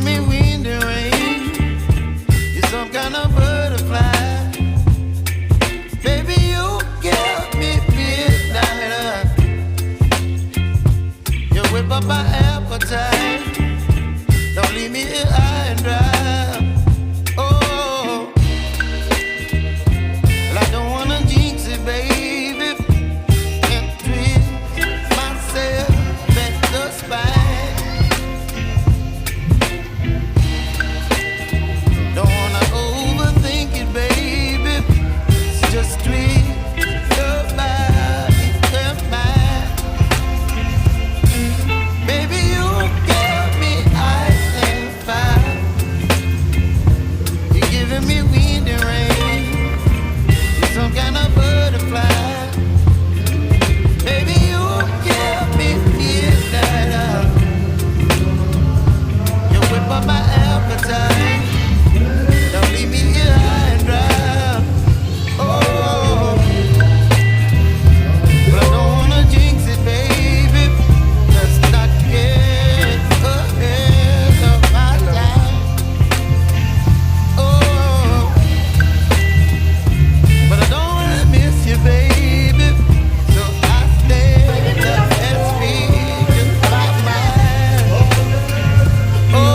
me wind and rain. You're some kind of butterfly. Baby, you give me midnight. You whip up my appetite. Don't leave me here high and dry. Oh, well, I don't wanna jinx it, baby. Can't twist myself at the spine. Don't wanna overthink it, baby. It's just twist your body and mine. Baby, you give me ice and fire. You're giving me wind and rain. You're some kind of butterfly. Baby, you give me midnight. You whip up my appetite. Don't leave me here high and dry. Oh, but I don't wanna jinx it, baby. Let's not get ahead of my time. Oh, but I don't wanna miss you, baby. So I stand up and speak just my mind. Oh.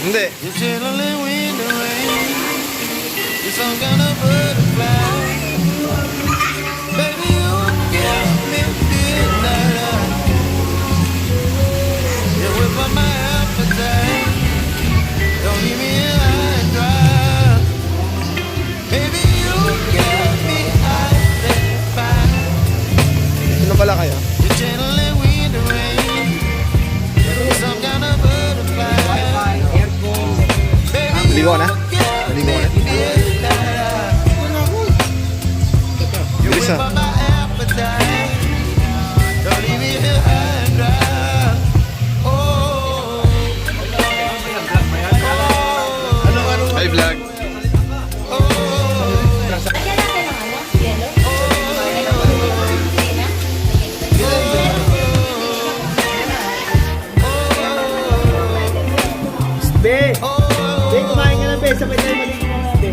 Hindi. You're chilling with the rain. You're some kind of butterfly. Baby, you give me midnight. You whip up my appetite. Don't leave me high and dry. Baby, you give me ice and fire. Sino pala kayo? You're chilling with the rain. You're some kind of butterfly. Maligo ka na? Maligo ka na? Bilis ah. Hi vlog. Be! Be, kumain ka na, Be. Sabay tayo maligo na, Be.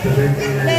Wala